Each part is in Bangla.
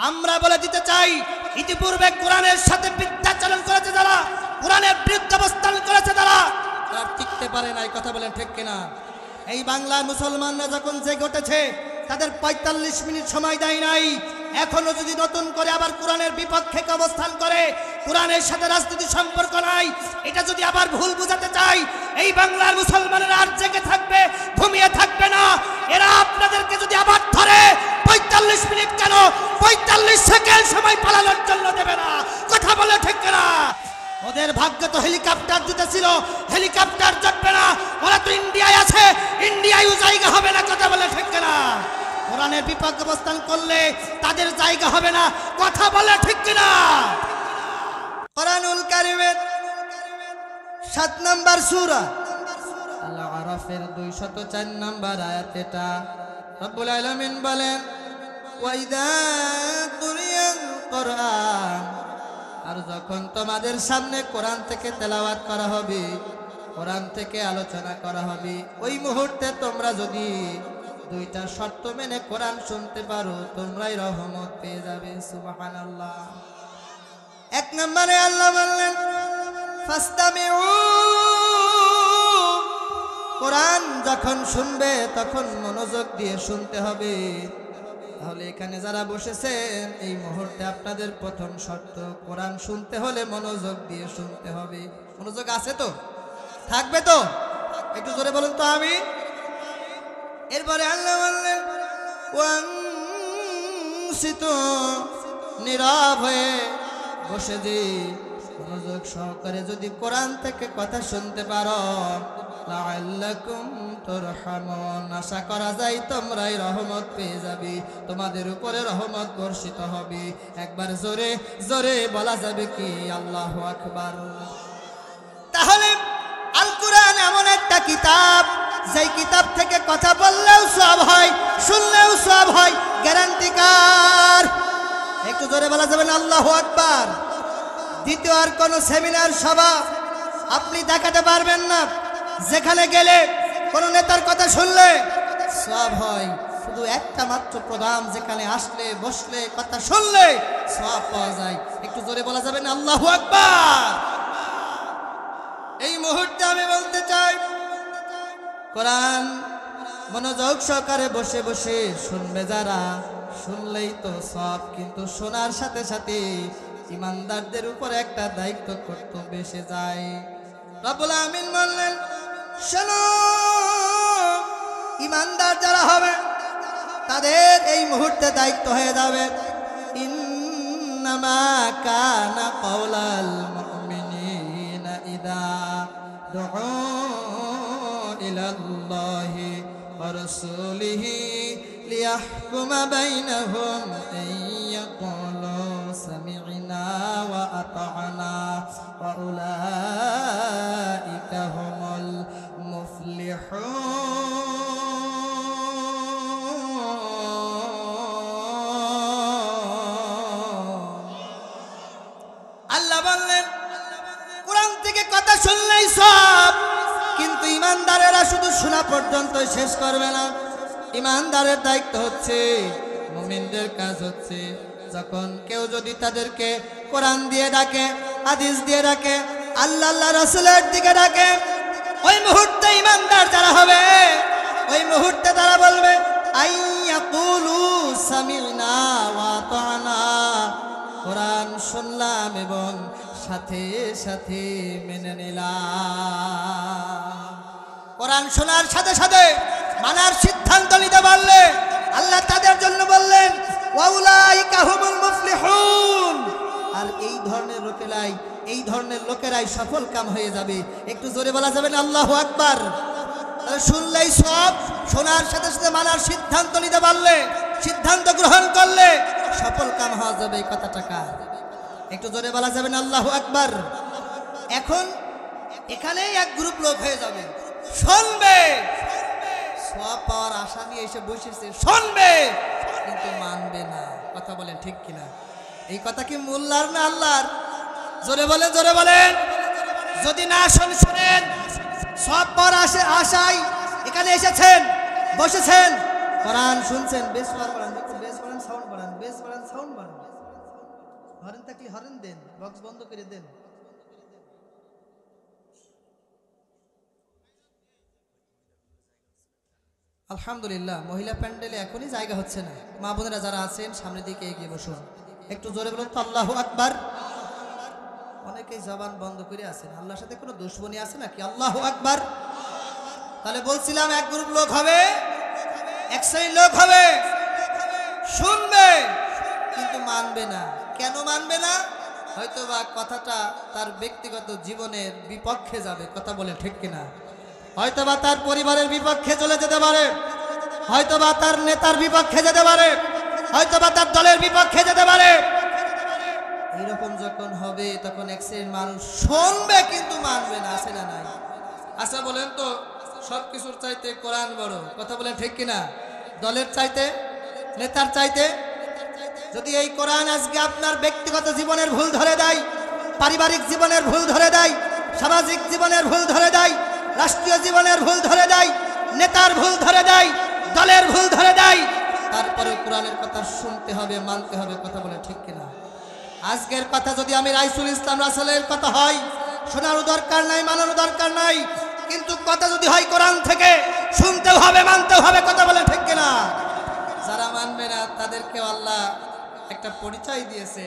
আমরা বলে দিতে চাই, ইতিপূর্বে কোরআনের সাথে বিদ্যাচরণ করেছে যারা, কোরআনের বিরুদ্ধে অবস্থান করেছে তারা টিকতে পারে না। এই কথা বলেন ঠিক কিনা? এই বাংলার মুসলমানরা যখন জেগে উঠেছে তাদের ৪৫ মিনিট সময় দেয় নাই। এখনো যদি নতুন করে আবার কোরআনের বিপক্ষে অবস্থান করে, কোরআনের সাথে রাজনীতির সম্পর্ক নাই, এটা যদি আবার ভুল বুঝাতে চাই, এই বাংলার মুসলমানেরা আর জেগে থাকবে, ঘুমিয়ে থাকবে না। এরা আপনাদেরকে যদি আবার ধরে ৪৫ মিনিট কেন ৪৫ সেকেন্ড সময় পালানোর জন্য দেবে না। কথা বলে ঠিক কিনা? ওদের ভাগ্য তো হেলিকপ্টার দিতেছিল, হেলিকপ্টার চড়বে না। ওরা তো ইন্ডিয়ায় আছে, ইন্ডিয়ায় জায়গা হবে না। কথা বলে ঠিক কিনা? কোরআনের বিপক্ষে অবস্থান করলে তাদের জায়গা হবে না। কথা বলে ঠিক কিনা? কোরআনুল কারীমের ৭ নম্বর সূরা আল আরাফের ২০৪ নম্বর আয়াত। এটা রব্বুল আলামিন বলেন, ওয়াইদা তুরিয়াল কোরআন, আর যখন তোমাদের সামনে কোরআন থেকে তেলাওয়াত করা হবে, কোরআন থেকে আলোচনা করা হবে, ওই মুহূর্তে তোমরা যদি ২টা শর্ত মেনে কোরআন শুনতে পারো, তোমরাই রহমত পেয়ে যাবে। সুবহানাল্লাহ। ১ নম্বরে আল্লাহ বললেন, ফাসতামিউ, কোরআন যখন শুনবে তখন মনোযোগ দিয়ে শুনতে হবে। তাহলে এখানে যারা বসেছেন, এই মুহূর্তে আপনাদের প্রথম শর্ত, কোরআন শুনতে হলে মনোযোগ দিয়ে শুনতে হবে। মনোযোগ আছে তো? থাকবে তো? একটু জোরে বলুন তো আমি। এরপরে আল্লাহ বললেন, ওয়ানসিতু, নীরব হয়ে বসে যে মনোযোগ সহকারে যদি কোরআন থেকে কথা শুনতে পারো, লাআল্লাকুম তুরহামুন, আশা করা যায় তোমরাই রহমত পেয়ে যাবে, তোমাদের উপরে রহমত বর্ষিত হবে। একবার জোরে জোরে বলা যাবে কি আল্লাহু আকবার। তাহলে আল কোরআন এমন একটা কিতাব, যেই কিতাব থেকে কথা বললেও সওয়াব হয়, শুনলেও সওয়াব হয়। গ্যারান্টি কার? একটু জোরে বলা যাবে না আল্লাহু আকবার। দ্বিতীয় আর কোন সেমিনার সভা আপনি দেখাতে পারবেন না যেখানে গেলে কোন নেতার কথা শুনলে সওয়াব হয়। শুধু একটা মাত্র প্রোগ্রাম যেখানে আসলে বসলে কথা শুনলে সওয়াব পাওয়া যায়। একটু জোরে বলা যাবে না আল্লাহু আকবার। এই মুহূর্তে আমি বলতে চাই, কোরআন মনোযোগ সহকারে বসে বসে শুনবে যারা, শুনলেই তো সওয়াব, কিন্তু শোনার সাথে সাথে ইমানদারদের উপর একটা দায়িত্ব কর্তব্য এসে যায়। রব্বুল আমিন বললেন, শোনো, ইমানদার যারা হবে তাদের এই মুহূর্তে দায়িত্ব হয়ে যাবে, ইন্নামা কানা কাওলাল মুমিনিনা ইযা দুউ ইলাল্লাহি ওয়া রাসূলিহি লিয়াহকুমা বাইনাহুম আইয়াকুলু সামি'না ওয়া আতা'না ওয়া উলাইকা হুমুল মুফলিহুন। আল্লাহ বললেন, কোরআন থেকে কথা শুনলেই সব, কিন্তু ইমানদারেরা শুধু শোনা পর্যন্তই শেষ করবে না। ইমানদারের দায়িত্ব হচ্ছে, মুমিনদের কাজ হচ্ছে, যখন কেউ যদি তাদেরকে কোরআন দিয়ে ডাকে, হাদিস দিয়ে ডাকে, আল্লাহ আল্লাহ রাসূলের দিকে ডাকে, ওই মুহূর্তে ইমানদার যারা হবে, ওই মুহূর্তে তারা বলবে, আইয়াকুলু সামি'না ওয়া আতা'না, কোরআন শুনলাম এবং সাথে সাথে মেনে নিলাম। কোরআন শোনার সাথে সাথে মানার সিদ্ধান্ত নিতে পারলে আল্লাহ তাদের জন্য বললেন, ওয়াউলাইকা হুমুল মুফলিহুন। আর এই ধরনের লোকেরাই সফল কাম হয়ে যাবে। একটু জোরে বলা যাবে না আল্লাহু আকবার। শুনলেই সব, শোনার সাথে সাথে মানার সিদ্ধান্ত নিতে পারলে, সিদ্ধান্ত গ্রহণ করলে সফল কাম হওয়া যাবে। এই কথাটা কার? একটু জোরে বলা যাবে না আল্লাহু আকবার। এখন এখানেই এক গ্রুপ লোক হয়ে যাবে, শুনবে, সওয়াব পাওয়ার আশা নিয়ে এসে বসেছে, শুনবে কিন্তু মানবে না। কথা বলেন ঠিক কিনা? এই কথা কি মোল্লার না আল্লাহর? জোরে বলেন, জোরে বলেন। যদি না শুনেন, সওয়াব পাওয়ার আশায় এখানে এসেছেন, বসেছেন, কোরআন শুনছেন, বেশ বাড়ান, বেশ বাড়ান, সাউন্ড বাড়ান, বেশ বাড়ান, সাউন্ড বাড়ান। হরেন থাকলে হরেন দেন, বক্স বন্ধ করে দেন। আলহামদুলিল্লাহ, মহিলা প্যান্ডেলে এখনই জায়গা হচ্ছে না। মা বোনেরা যারা আছেন সামনের দিকে এগিয়ে বসুন, একটু জোরে বলুন তো আল্লাহু আকবার। অনেকেই জবান বন্ধ করে আছেন, আল্লাহর সাথে কোনো দুশ্মনী আছে নাকি? আল্লাহু আকবার। তাহলে বলছিলাম এক গ্রুপ লোক হবে, এক শ্রেণীর লোক হবে, শুনবে কিন্তু মানবে না। কেন মানবে না? হয়তো বা কথাটা তার ব্যক্তিগত জীবনের বিপক্ষে যাবে, কথা বলে ঠিক কিনা? হয়তোবা তার পরিবারের বিপক্ষে চলে যেতে পারে, হয়তোবা তার নেতার বিপক্ষে যেতে পারে, হয়তোবা তার দলের বিপক্ষে যেতে পারে। এরকম যখন হবে তখন এক শ্রেণীর মানুষ শুনবে কিন্তু মানবে না, আছে না নাই? আচ্ছা বলেন তো, সবকিছুর চাইতে কোরআন বড়, কথা বলেন ঠিক কিনা? দলের চাইতে, নেতার চাইতে। যদি এই কোরআন আজকে আপনার ব্যক্তিগত জীবনের ভুল ধরে দেয়, পারিবারিক জীবনের ভুল ধরে দেয়, সামাজিক জীবনের ভুল ধরে দেয়, রাষ্ট্রীয় জীবনের ভুল ধরে দেয়, নেতার ভুল ধরে দেয়, দলের ভুল ধরে দেয়, তারপরে কোরআনের কথা শুনতে হবে, মানতে হবে, কথা বলে ঠিক কিনা? আজকের কথা যদি আমি রাইসুল ইসলাম রাসূলের কথা হয়, শোনারও দরকার নাই, মানারও দরকার নাই, কিন্তু কথা যদি হয় কোরআন থেকে, শুনতেও হবে, মানতেও হবে, কথা বলে ঠিক কিনা? যারা মানবে না তাদেরকে আল্লাহ একটা পরিচয় দিয়েছে।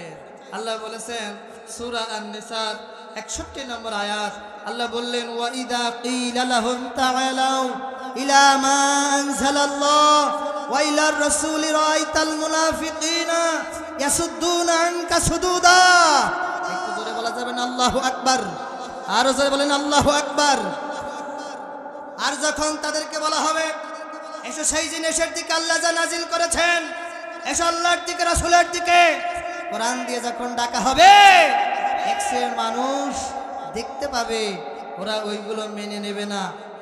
আল্লাহ বলেছেন সূরা আন-নিসা 61 নম্বর আয়াত, আল্লাহ বললেন ওয়া ইদা কিলা লাহুম তাআলাউ ইলা মা আনজালাল্লাহ ওয়া ইলার রাসূলি রাআইতাল মুনাফিকিনা ইয়াসুদ্দুনা আনকা সুদুদা। একটু জোরে বলা যাবে না আল্লাহু আকবার? আরো জোরে বলেন আল্লাহু আকবার। আর যখন তাদেরকে বলা হবে এসো সেই জিনিসের দিকে আল্লাহ যা নাজিল করেছেন, এসো আল্লাহর দিকে, রাসূলের দিকে, কোরআন দিয়ে যখন ডাকা হবে, এক শ্রেণীর মানুষ দেখতে পাবে ওরা ওইগুলো মেনে নেবে না,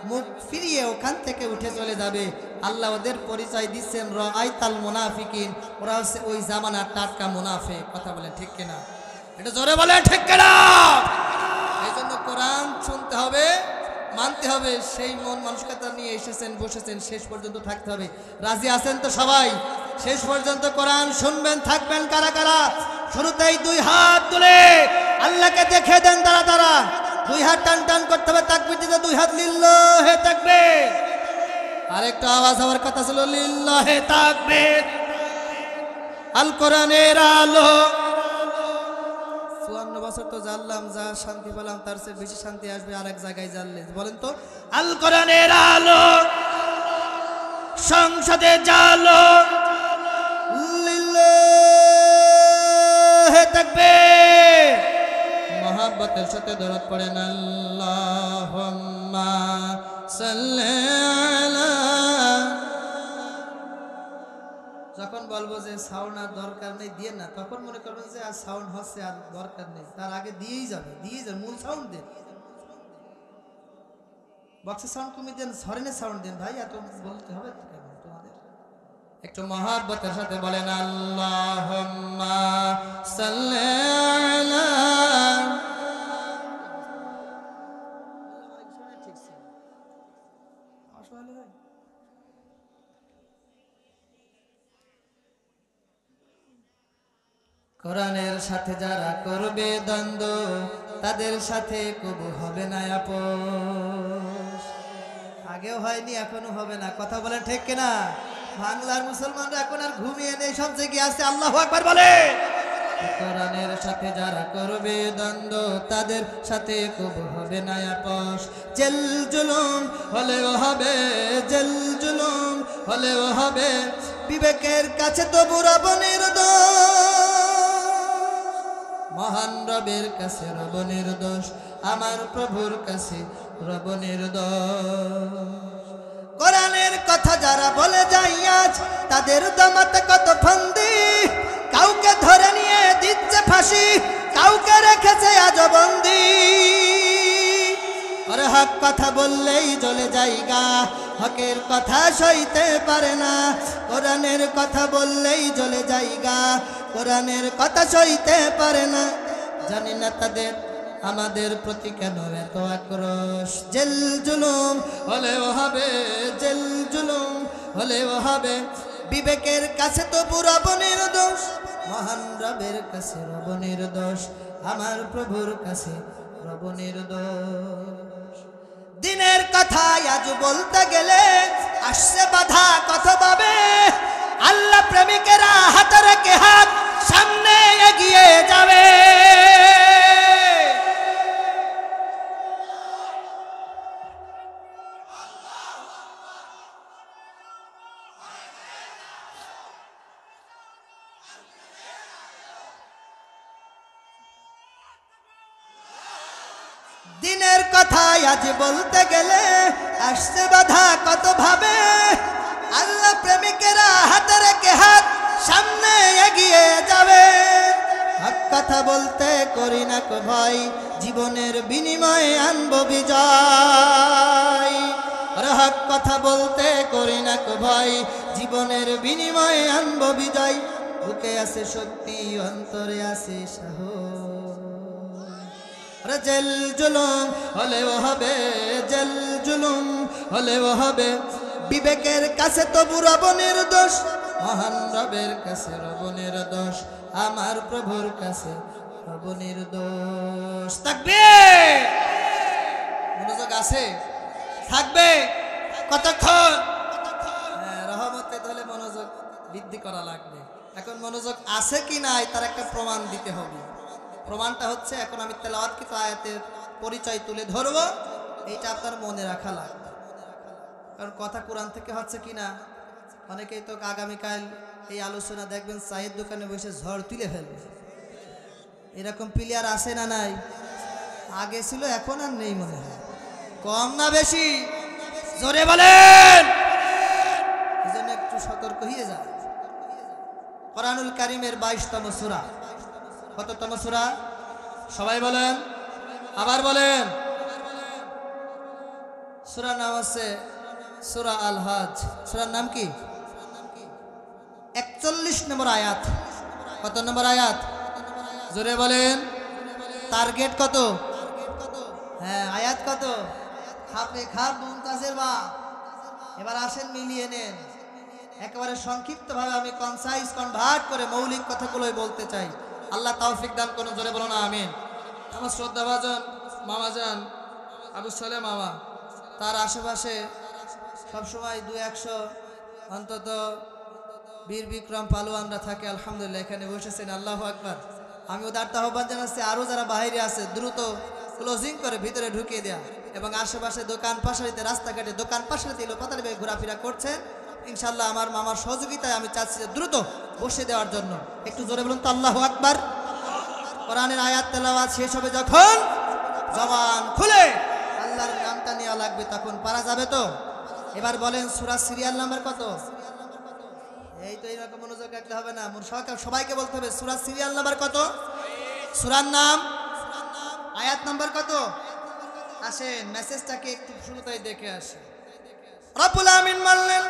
মুখ ফিরিয়ে ওখান থেকে উঠে চলে যাবে। আল্লাহ ওদের পরিচয় দিচ্ছেন রাআইতাল মুনাফিকিন, ওরা হচ্ছে ওই জামানার টাটকা মুনাফিক, কথা বলেন ঠিক কিনা? এটা জোরে বলেন ঠিক কিনা? এই জন্য কোরআন শুনতে হবে, মানতে হবে, সেই মন মানসিকতা নিয়ে এসেছেন, বসেছেন, শেষ পর্যন্ত থাকতে হবে। রাজি আছেন তো সবাই? শেষ পর্যন্ত কোরআন শুনবেন, থাকবেন কারা কারা? শুরুতেই দুই হাত তুলে আল্লাহকে দেখে দেন, তারা তারা দুই হাত টান টান করতে হবে, তাকবীর দিতে দুই হাত লিল্লাহে তাকবীর। আরেকটা আওয়াজ হওয়ার কথা ছিল লিল্লাহে তাকবীর। আল কোরআনের আলো। 54 বছর তো জানলাম, যা শান্তি পেলাম তার চেয়ে বেশি শান্তি আসবে আরেক জায়গায় জানলে। বলেন তো, আল কোরআনের আলো সংসদে জালো, লিল্লাহে তাকবীর। মহব্বতের সাথে দরুদ পড়েন আল্লাহুম্মা সাল্লি আলা। যখন বলবো যে সাউন্ড আর দরকার নেই দিয়ে না, তখন মনে করবেন যে আর সাউন্ড হচ্ছে আর দরকার নেই, তার আগে দিয়েই যাবে, মূল সাউন্ড দেন। বক্সের সাউন্ড কমিয়ে দেন, হরেনের সাউন্ড দেন। ভাই এত বলতে হবে কেন তোমাদের? একটু মহব্বতের সাথে বলেন আল্লাহুম্মা সাল্লি আলা। কোরআনের সাথে যারা করবে দ্বন্দ্ব, তাদের সাথে কবু হবে না আপোষ। আগেও হয়নি, এখনো হবে না, কথা বলেন ঠিক কিনা? বাংলার মুসলমানরা এখন আর ঘুমিয়ে নেই, সব জায়গায় আছে। আল্লাহু আকবার বলে। কোরআনের সাথে যারা করবে দ্বন্দ্ব, তাদের সাথে কবু হবে না আপোষ। জেল জুলুম হলেও হবে, জেল জুলুম হলেও হবে, বিবেকের কাছে তো রব নির্দোষ। মহান রবের কাছে রব নির্দোষ, আমার প্রভুর কাছে রব নির্দোষ। কোরআনের কথা যারা বলে যায় আজ, তাদের দামাতে কত ফন্দি। কাউকে ধরে নিয়ে দিচ্ছে ফাঁসি, কাউকে রেখেছে আজ বন্দি। আর হক কথা বললেই জ্বলে যায়গা, হকের কথা সইতে পারে না। কোরআনের কথা বললেই জ্বলে যায়গা, কোরআনের কথা সইতে পারে না। জানি না তাদের আমাদের প্রতি কেন এত আক্রোশ। জেল জুলুম হলেও হবে, জেল জুলুম হলেও হবে, বিবেকের কাছে তো পুরো নির্দোষ। মহান রবের কাছে রব নির্দোষ, আমার প্রভুর কাছে রব নির্দোষ। দিনের কথা আজ বলতে গেলে আসছে বাধা কত ভাবে, আল্লাহ প্রেমিকেরা হাতে রেখে হাত সামনে এগিয়ে যাবে। দিনের কথা আজ বলতে গেলে আসছে বাধা কত ভাবে, আল্লাহ প্রেমিকেরা হাতে রেখে হাত সামনে এগিয়ে যাবে। হক কথা বলতে করি না কো ভয়, জীবনের বিনিময়ে আনবো বিজয়। আরে হক কথা বলতে করি না কো ভয়, জীবনের বিনিময়ে আনবো বিজয়। বুকে আছে শক্তি, অন্তরে আছে সাহস। জেল জুলুম হলেও হবে, জেল জুলুম হলেও হবে, বিবেকের কাছে তবু রব নির্দোষ, মহান রবের কাছে রব নির্দোষ, আমার প্রভুর কাছে রব নির্দোষ। তাকবীর! মনোযোগ আছে? থাকবে কতক্ষণ? রহমতে তাহলে মনোযোগ বৃদ্ধি করা লাগবে। এখন মনোযোগ আছে কি নাই তার একটা প্রমাণ দিতে হবে। প্রমাণটা হচ্ছে, এখন আমি তেলাওয়াতকৃত আয়াতের পরিচয় তুলে ধরব, এইটা আপনার মনে রাখা লাগবে। কারণ কথা কোরআন থেকে হচ্ছে কিনা, অনেকেই তো আগামীকাল এই আলোচনা দেখবেন চায়ের দোকানে বসে ঝড় তুলে ফেলবে। এরকম প্লেয়ার আছে না নাই? আগে ছিল, এখন আর নেই মনে হয়। কম না বেশি? জোরে বলেন। এই জন্য একটু সতর্ক হয়ে যায়। কোরআনুল কারীমের 22তম সূরা। কততম সূরা? সবাই বলেন, আবার বলেন। সূরার নাম আছে সূরা আল হজ। সূরার নাম কি? 41 নম্বর আয়াত। কত নম্বর আয়াত? জোরে বলেন। টার্গেট কত? হ্যাঁ, আয়াত কত? খাপে খাপ মুমতাজের বা। এবার আসেন মিলিয়ে নেন। একেবারে সংক্ষিপ্তভাবে আমি কনসাইজ কনভার্ট করে মৌলিক কথাগুলোই বলতে চাই। আল্লাহ তৌফিক দান করুন। জোরে বলো না আমিন। আমার শ্রদ্ধাভাজন মামাজান আবু সালে মামা, তার আশেপাশে সবসময় 200-100 অন্তত বীর বিক্রম পালোয়ানরা থাকে। আলহামদুলিল্লাহ এখানে বসেছেন। আল্লাহু আকবার। আমি উদারতা আহ্বান জানাচ্ছি, আরও যারা বাইরে আছে দ্রুত ক্লোজিং করে ভিতরে ঢুকিয়ে দেয়া, এবং আশেপাশে দোকান পাশারিতে, রাস্তাঘাটে দোকান পাশারিতে পাতারি ভাবে ঘোরাফেরা করছেন। ইনশাল্লাহ আমার মামার সহযোগিতায় আমি চাচ্ছি যে দ্রুত বসে দেওয়ার জন্য। একটু জোরে বলুন তো আল্লাহু আকবার। কোরআনের আয়াত তেলাওয়াত শেষ হবে যখন জবান খুলে আল্লাহর নামটা নেওয়া লাগবে, তখন পারা যাবে তো? এবার বলেন সূরা সিরিয়াল নাম্বার কত? এই তো এইরকম মনোযোগ রাখলে হবে না, সবাইকে বলতে হবে সূরা সিরিয়াল নাম্বার কত, সূরার নাম, আয়াত নাম্বার কত। আসেন মেসেজটাকে একটু শুরুতেই দেখে আসে। রব্বুল আমিন বললেন,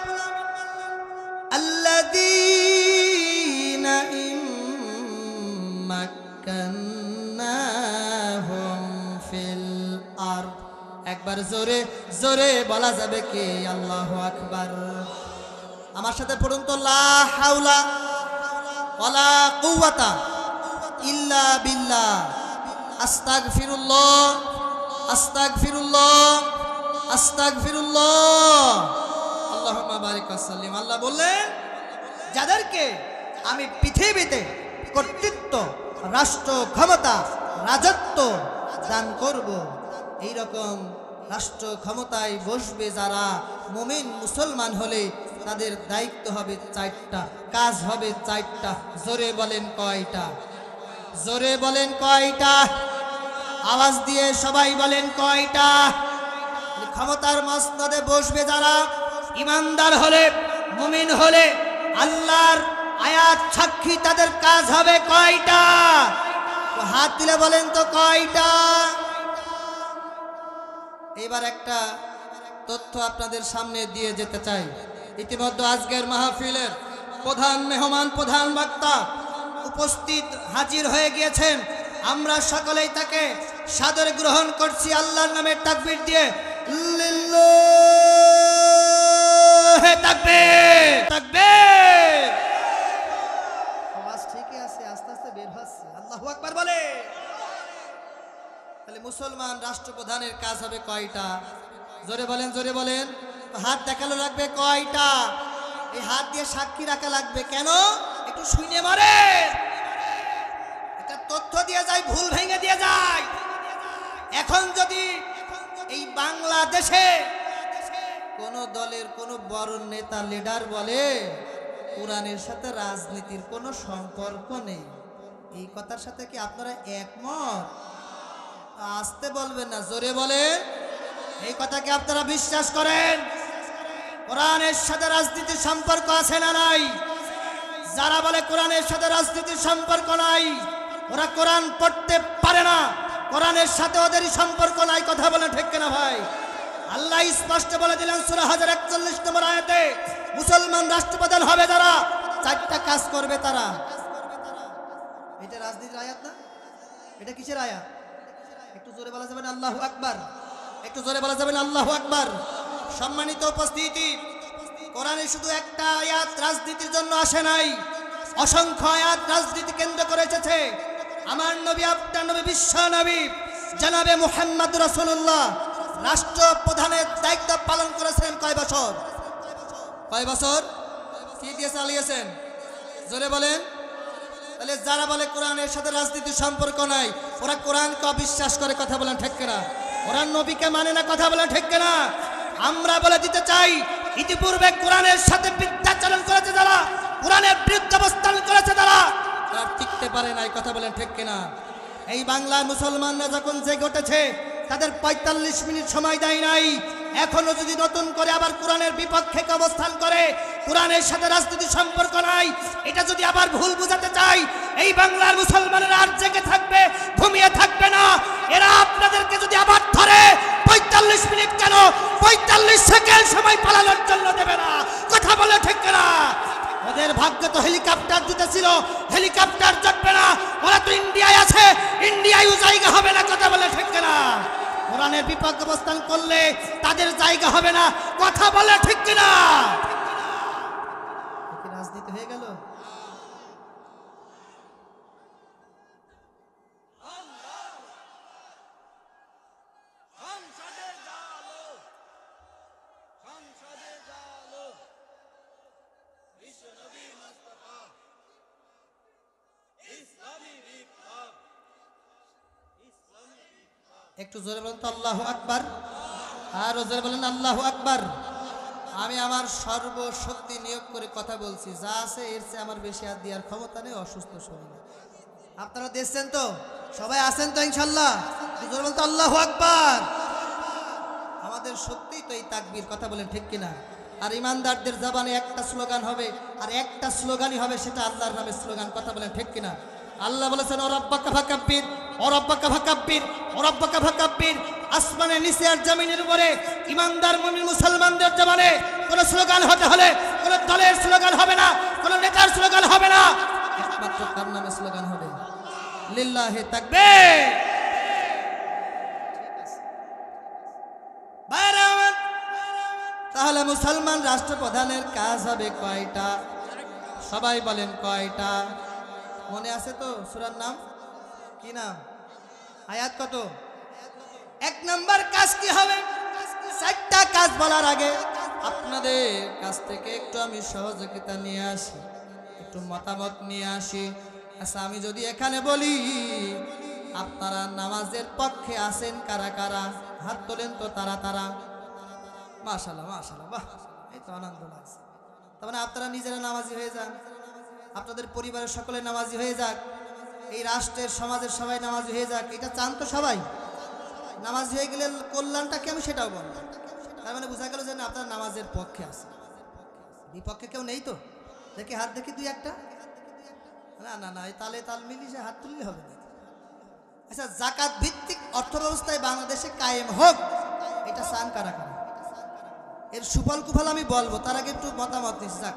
আল্লাযীনা ইম্মাক্কান্নাহুম ফিল আরদ। একবার জোরে জোরে বলা যাবে কি? আল্লাহু আকবার। আমার সাথে পড়ুন তো, লা হাওলা ওয়ালা কুওয়াতা ইল্লা বিল্লাহ, আস্তাগফিরুল্লাহ আস্তাগফিরুল্লাহ আস্তাগফিরুল্লাহ, আল্লাহুম্মা বারিক ওয়া সাল্লিম। আল্লাহ বললেন, যাদেরকে আমি পৃথিবীতে কর্তৃত্ব, রাষ্ট্র ক্ষমতা, রাজত্ব দান করব, এই রকম রাষ্ট্র ক্ষমতায় বসবে যারা মুমিন মুসলমান হলে তাদের দায়িত্ব হবে 4টা, কাজ হবে 4টা। জোরে বলেন কয়টা? জোরে বলেন কয়টা? আওয়াজ দিয়ে সবাই বলেন কয়টা? ক্ষমতার মসনদে বসবে যারা ইমানদার হলে, মুমিন হলে, আল্লাহর আয়াত সাক্ষী, তাদের কাজ হবে কয়টা? হাত দিলে বলেন তো কয়টা? এবার একটা তথ্য আপনাদের সামনে দিয়ে যেতে চাই। ইতিমধ্যে আজকের মাহফিলের প্রধান মেহমান, প্রধান বক্তা উপস্থিত হাজির হয়ে গিয়েছেন। আমরা সকলেই তাকে সাদরে গ্রহণ করছি আল্লাহর নামে তাকবীর দিয়ে। লিল্লাহি তাকবীর, তাকবীর। আওয়াজ ঠিকই আছে। বের হচ্ছে। আল্লাহু আকবার বলে। তাহলে মুসলমান রাষ্ট্রপ্রধানের কাজ হবে কয়টা? জোরে বলেন, জোরে বলেন। হাত দেখানো লাগবে কয়টা? এই হাত দিয়ে সাক্ষী রাখা লাগবে। কেন? একটু শুনে মারে, একটা তথ্য দিয়ে যায়, ভুল ভেঙে দিয়ে যায়। এখন যদি এই বাংলাদেশে কোন দলের কোন বড় নেতা লিডার বলে কোরআনের সাথে রাজনীতির কোনো সম্পর্ক নেই, এই কথার সাথে কি আপনারা একমত? আসতে বলবেন না, জোরে বলেন। এই কথাকে আপনারা বিশ্বাস করেন? কোরআনের সাথে রাজনীতির সম্পর্ক আছে না নাই? যারা বলে কোরআনের সাথে রাজনীতির সম্পর্ক নাই, ওরা কোরআন পড়তে পারে না, কোরআনের সাথে ওদেরই সম্পর্ক নাই। কথা বলে ঠিক কিনা ভাই? আল্লাহ স্পষ্ট বলে দিলেন সূরা হজের 41 নম্বর আয়াতে, মুসলমান রাষ্ট্রপ্রধান হবে যারা, চারটা কাজ করবে তারা। এটা রাজনীতির আয়াত না? এটা কিসের আয়াত? একটু জোরে বলা যাবেন আল্লাহু আকবার? একটু জোরে বলা যাবেন আল্লাহু আকবার? সম্মানিত উপস্থিতি, কোরআনে শুধু একটা আয়াত রাজনীতির জন্য আসে নাই, অসংখ্য আয়াত রাজনীতি কেন্দ্র করে এসেছে। আমার নবী, আপনার নবী, বিশ্ব নবী জনাবে মুহাম্মদ রাসূলুল্লাহ রাষ্ট্রপ্রধানের দায়িত্ব পালন করেছেন কয় বছর? কয় বছর? কি দিয়ে চালিয়েছেন? জোরে বলেন। তাহলে যারা বলে কোরআনের সাথে রাজনীতির সম্পর্ক নাই, ওরা কোরআনকে অবিশ্বাস করে। কথা বলেন ঠিক কিনা? ওরা নবীকে মানে না। কথা বলেন ঠিক কিনা? আমরা বলে দিতে চাই, ইতিপূর্বে কোরআনের সাথে বিদ্যাচরণ করেছে যারা, কোরআনের বিরুদ্ধে অবস্থান করেছে যারা, তারা টিকতে পারে নাই। কথা বলেন ঠিক কিনা? এই বাংলার মুসলমানরা যখন জেগে উঠেছে, তাদের 45 মিনিট সময় দেয় নাই। এখনো যদি নতুন করে আবার কোরআনের বিপক্ষে অবস্থান করে, কোরআনের সাথে রাজনীতির সম্পর্ক নাই, এটা যদি আবার ভুল বুঝাতে চাই, এই বাংলার মুসলমানেরা আর জেগে থাকবে, ঘুমিয়ে থাকবে না। এরা আপনাদেরকে যদি আবার ধরে 45 মিনিট কেন 45 সেকেন্ড সময় পালানোর জন্য দেবে না। কথা বলে ঠিক না? ওদের ভাগ্য তো হেলিকপ্টার দিতেছিল, হেলিকপ্টার চড়বে না। ওরা তো ইন্ডিয়ায় আছে, ইন্ডিয়ায় জায়গা হবে না। কথা বলে ঠিক না? কোরআনের বিপক্ষে অবস্থান করলে তাদের জায়গা হবে না। কথা বলে ঠিক কিনা? রাজনীতি হয়ে গেল। একটু জোরে বলেন তো আল্লাহু আকবার। আর জোরে বলেন আল্লাহু আকবার। আমি আমার সর্বশক্তি নিয়োগ করে কথা বলছি, যা আছে এর চেয়ে আমার বেশি আর দেওয়ার ক্ষমতা নেই। অসুস্থ শরীরে আপনারা দেখছেন তো, সবাই আছেন তো ইনশাল্লাহ? জোরে বলেন তো আল্লাহু আকবার। আমাদের সত্যিই তো এই তাকবীর। কথা বলেন ঠিক কিনা? আর ইমানদারদের জবানে একটা স্লোগান হবে, আর একটা স্লোগানই হবে, সেটা আল্লাহর নামের স্লোগান। কথা বলেন ঠিক কিনা? আল্লাহ বলেছেন ও রাব্বাকা ফাকাব্বির, ও রাব্বাকা ফাকাব্বির, ও রাব্বাকা ফাকাব্বির। আসমানের নিচে আর জমিনের উপরে ইমানদার মুমিন মুসলমানদের জবানে কোন স্লোগান হতে হলে কোন দলের স্লোগান হবে না, কোন নেতার স্লোগান হবে না, একমাত্র কার নামে স্লোগান হবে? লিল্লাহি তাকবীর। তাহলে মুসলমান রাষ্ট্রপ্রধানের কাজ হবে কয়টা? সবাই বলেন কয়টা? মনে আছে তো? সূরার নাম কি? নাম আয়াত কত? 1 নম্বর কাজ কি হবে? 4টা কাজ বলার আগে আপনাদের কাছ থেকে একটু আমি সহযোগিতা নিয়ে আসি, একটু মতামত নিয়ে আসি। আচ্ছা, আমি যদি এখানে বলি আপনারা নামাজের পক্ষে আছেন কারা কারা? হাত তোলেন তো তারা তারা। মাশাআল্লাহ, মাশাআল্লাহ, বাহ, এই তো আনন্দ লাগছে। তার মানে আপনারা নিজেরা নামাজি হয়ে যান, আপনাদের পরিবারের সকলে নামাজি হয়ে যাক, এই রাষ্ট্রের সমাজের সবাই নামাজি হয়ে যাক, এটা চান তো সবাই? নামাজি হয়ে গেলে কল্যাণটা কি, আমি সেটাও বলবো। তার মানে বোঝা গেল যে না, আপনারা নামাজের পক্ষে আছে, বিপক্ষে কেউ নেই তো? দেখি হাত, দেখি দুই একটা। না না না, এই তালে তাল মিলিয়ে হাত তুললে হবে না। আচ্ছা, জাকাত ভিত্তিক অর্থ ব্যবস্থায় বাংলাদেশে কায়েম হোক, এটা চান কারা কারা? এর সুফল কুফল আমি বলবো, তার আগে একটু মতামত নিচ্ছি। যাক,